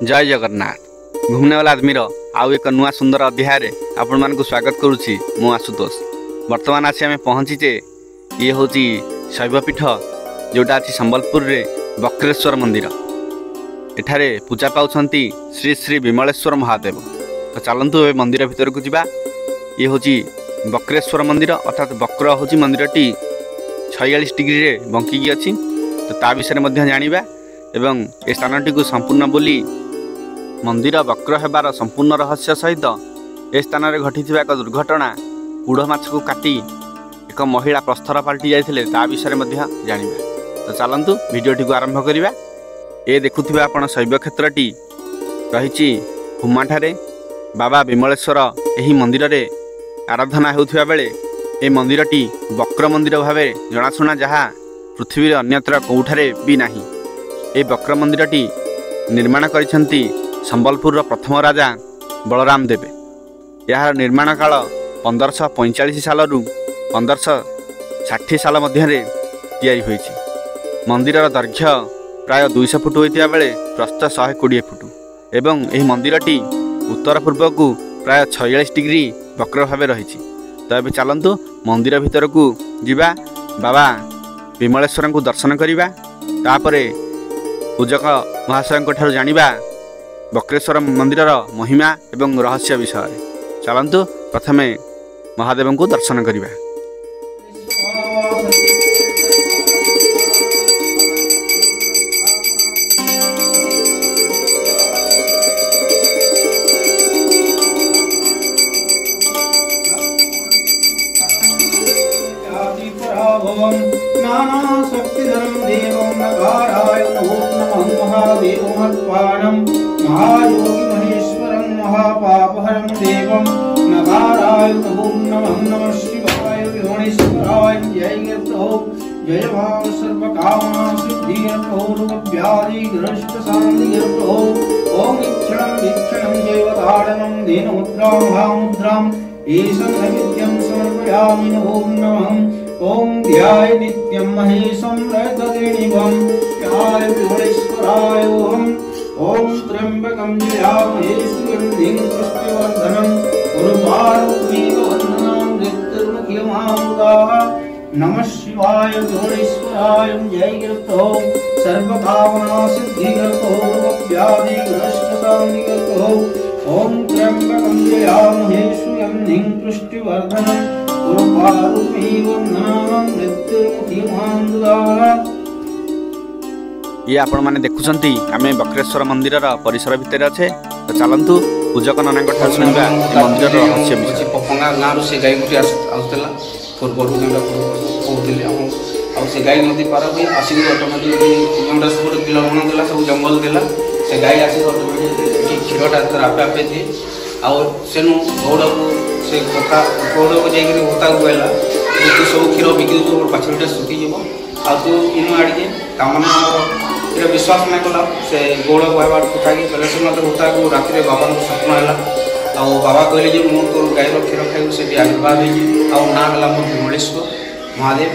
जय जगन्नाथ घूमने वाला आदमीर आउ एक नुआ सुंदर अध्याय आपण मानक स्वागत करुच्ची मु आशुतोष। वर्तमान आसी आम पहुँचीचे ये हूँ शैवपीठ जोटा अच्छी संबलपुर रे बक्रेश्वर मंदिर। एठारे पूजा पाउछंती श्री श्री विमलेश्वर महादेव। तो चलतु ए मंदिर भितर को जीवा। ये हूँ बक्रेश्वर मंदिर अर्थात बक्र हूँ मंदिरटी 46 डिग्री रे बंकी अच्छी। तो ता विषय जानिबा एवं ए स्थानटी को संपूर्ण बोली मंदिर वक्र हेबार संपूर्ण रहस्य सहित ए स्थान में घटी एक दुर्घटना कूढ़ माछ को काटी एक महिला प्रस्तर पलटि जाते ता विषय जानिबा। तो चलतु भिडियोटी को आरंभ करिबा। ए देखुथिबा आपण शैव क्षेत्रटी रही हुमाठारे बाबा विमलेश्वर एही मंदिर रे आराधना होउथिबा बेले ए मंदिरटी वक्र मंदिर भावे जनाशुना जहाँ पृथ्वी अन्यत्र कौठारे भी नाही। ए वक्र मंदिरटी निर्माण करिसेंती संबलपुर प्रथम राजा बलराम देवे। यार निर्माण काल 1545 साल 1560 साल मध्य मंदिर दैर्घ्य प्राय 200 फुट होता बेले प्रस्थ 120 फुट एवं यह मंदिरटी उत्तर पूर्व को प्राय 46 डिग्री वक्र भाव रही। तो ये चलतु मंदिर भीतर को जीवा, बाबा विमलेश्वर को दर्शन करवा, तापरे पूजक महाशय जानिबा बक्रेश्वर मंदिर महिमा एवं रहस्य विषय। चलतु प्रथमे महादेव को दर्शन करवा। नाना शक्तिधरं देवं नगाराय नमो महादेवमर्पणं महायोगी महेश्वरं महापापहरं देवं नगाराय नमो नमः शिवाय विघ्नेश्वराय जय गिरतो जय भाव सर्वकामना सिद्धिर्तो रोगव्याधिग्रस्त शान्तिर्तो ओम वीक्षणं जैवताडनं दीनमुद्रां महामुद्रां ईशं नैवेद्यं समर्पयामि नमो नमः। ओम ध्याय नित्यं महेशं रजतदिनिवं ध्याय विघ्नेश्वराय ओम त्र्यंबकं जयामहे सुगन्धिं पुष्टिवर्धनं उर्वारुकमेकवन्दनं मृत्युर्मुखियमामृताः। नमः शिवाय विघ्नेश्वराय जय गिरतो सर्वकामना सिद्धिर्तो रोगव्याधिग्रस्तशान्तिर्तो ओम त्र्यंबकं जयामहे सुगन्धिं पुष्टिवर्धनं ये आपण मैंने देखुंती आम बक्रेश्वर मंदिर परिसर भितर अच्छे। तो चलतु पूजक नाना शुणा मंदिर रहस्य विषय। पपंगा गाँव से गाई गुटी आसला पूर्व से गाई नदी पार हुई आसिक अटोमेटिक सब बिल बन देला सब जंगल देला से गाई आसिक अटोमेटिक क्षीरटा आपे आपे दिए आनु गौड़ को से कथा गौड़ को जाकर होता को गला तू सब क्षीर बिकी दे पाछटा सुखीज तू इन आड़े तामने ये विश्वास नहीं कला से गौड़ कहबार कथा कि पहले से मतलब होता को रात बाबा को स्वप्न है बाबा कहले मु तोर गायर क्षीर खाई से आशीर्वाद ना मोर विमलेश्वर महादेव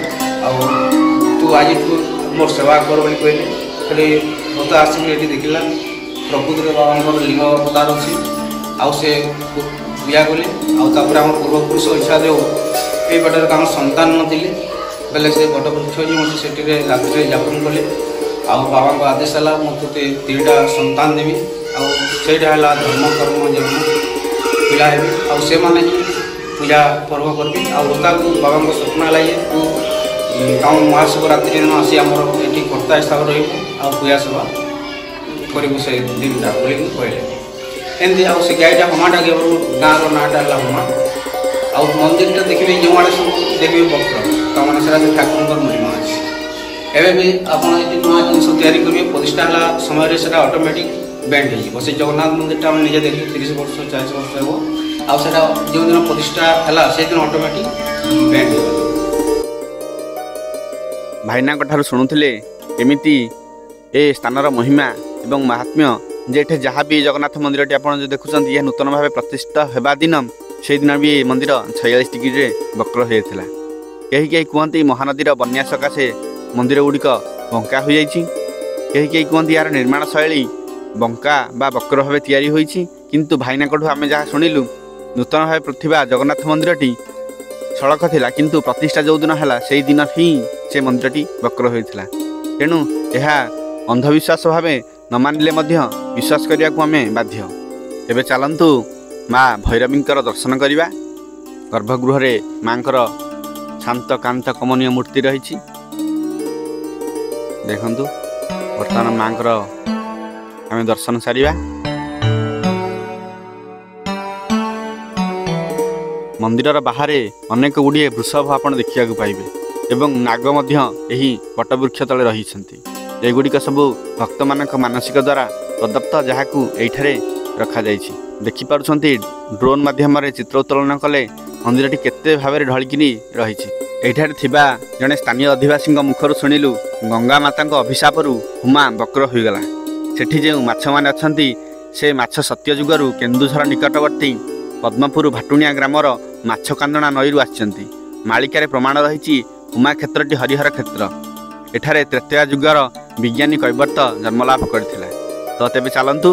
तू आज तू मोर सेवा कर बोली कहले खाली होता आसिक ये देखला प्रकृति बाबा लिंग अवतार अच्छी से बिया गले आम पूर्वपुरुष इच्छा देव ये बटर कम संतान नी बेले से बट वृक्ष जी मत से रात्रि यापन कले बाबा को आदेश है मुझे 3टा संतान देवी आईटा है धर्म कर्म जन्म पिला से मैंने पूजा पर्व करी आता को बाबा को स्वप्न है तू महाशिवरात्रि दिन आसी आम ये कर्ता हिसाब रहा पूजा सेवा करूँ से दिनटा बोल कहले एमती से गाईटा हमाटा गाँव नाटा है हमा मंदिर देखिए जो आड़े सब देखिए वक्र तमाने से ठाकुर महिमा अच्छे एवं भी आप नुआ जिन तैयारी करेंगे प्रतिष्ठा है समय से ऑटोमेटिक बैंड हो से जगन्नाथ मंदिर आम निजे देखिए 30 वर्ष 40 वर्ष हो जो दिन प्रतिष्ठा है से दिन ऑटोमेटिक बैंड हो। भाईना शुणुले एमती ए स्थानर महिमा एवं महात्म्य जेठे जहाँ भी जगन्नाथ मंदिर आप देखुं यह नूतन भाव प्रतिष्ठा होगा दिन से दिन भी मंदिर 46 डिग्री वक्र होता। कहीं कहीं कहते महानदीर बन्या सकाशे मंदिर गुड़िक बंका हो कहीं कहते यार निर्माण शैली बंका बा वक्र भाव तैयारी होईछि किंतु भाईनाकठू आमे जहाँ शुणिलु नूतन भाव प्रतिभा जगन्नाथ मंदिरटी सड़क थिला किंतु प्रतिष्ठा जो दिन है से दिन ही से मंदिरटी वक्र होता तेणु यह अंधविश्वास भाव न मानिले विश्वास करने को आम बाध्य। एबे चलतु माँ भैरवींकर दर्शन करवा। गर्भगृह माँ शांत कांत कमनीय मूर्ति रही देखु बर्तमान माँ आम दर्शन सारिबा। मंदिर बाहर अनेक गुड़िए वृषभ आपण देखा पाइबे एवं नाग यही वटवृक्ष तले रही एगुड़िक सबू भक्त मानक मानसिक द्वारा प्रदत्त जहाँ को यठारे रखा जाइछि। देखि पारुछंती ड्रोन माध्यम चित्र उत्तोलन कले मंदिरटी केते भाव ढलिकी रही। एठारे थिबा जड़े स्थानीय अधिवासी मुखर शुणिलु गंगा माता अभिशापरू हुमा वक्र होगला। सेठी जो माछ माने अछंती से माछ सत्यजुगरु केन्दुझर निकटवर्ती पद्मपुर भाटुणिया ग्रामर माछ कांदणा नईरू आछंती। मालिकार प्रमाण रही उमा क्षेत्रटी हरिहर क्षेत्र। एठारे त्रेतया जुगर विज्ञानी कैवर्त जन्मलाभ करथिला। तो तेबे चलंतु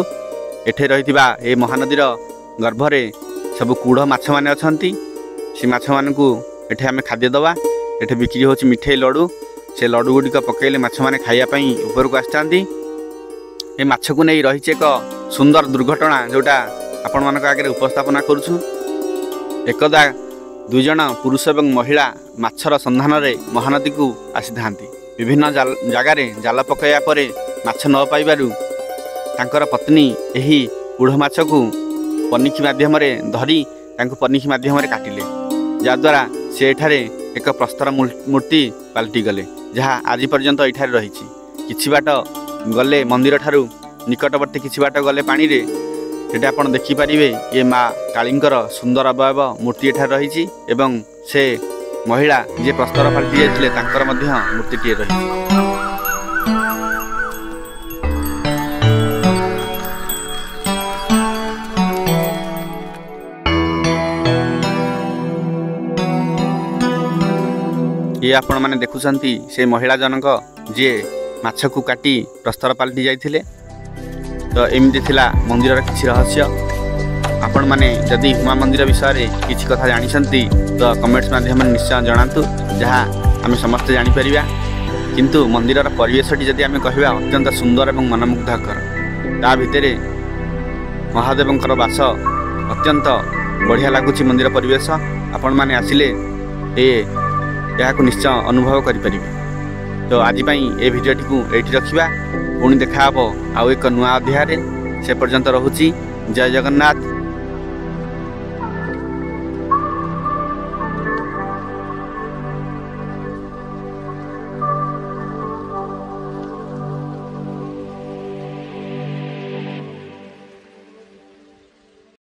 एठे रहिथिबा ए महानदीर गर्भरे सब कूढ़ माछ माने अछंती। से माछ मानकु एठे आमे खाद्य दवा। एठे बिक्री होछि मिठाई लड्डू। से लड्डू गुड़िक पकेले माछ माने खाइया पई उपरकु आछंती। ए माछ को नै रहिछि एक सुंदर दुर्घटना जोटा आपण मानक आगे उपस्थापना करुछु। एकदा दुई जन पुरुष एवं महिला माछर संधान रे महानदी को आसी थांती। विभिन्न जगार जाल पकाया परे माछ न पाइबारु तांकर पत्नी एही कूढ़ माछ को पनिखी माध्यम धरी तांको पनिखी माध्यम काटिले जद्वारा से एठारे एक प्रस्तर मूर्ति पलटि गले जहाँ आज पर्यंत एठारे रही। किछि बाट गले मंदिर ठारू निकटवर्ती किछि बाट गले पानी रे ये आप देखिपारे ये माँ कालींकर सुंदर अवयव मूर्ति एठार रही एवं से महिला जे प्रस्तर पलटि जाइथिले तांकर मध्य मूर्तिटीए रही। ये आपण माने देखुछंती से महिला जनक जे माछ को काटी प्रस्तर पलटि जाइथिले। तो एमती थिला मंदिर किसी रहस्य। आपण माने जदि उमा मंदिर विषय में किसी कथा जानिछंती तो कमेंट्स माध्यम निश्चय जनातु जहाँ आम समस्ते जापर। किंतु मंदिर परिवेशटी जदि आम कहवा अत्यंत सुंदर और मनमुग्धकर ता भितर महादेवंकर बास अत्यंत बढ़िया लगुच मंदिर परिवेश। आपण माने आसिले यह निश्चय अनुभव करें। तो आज ये भिडियोटी को एठी रखिबा। पुणी देखा आउ एक नुआ अध्याय से पर्यंत रहुची। जय जगन्नाथ।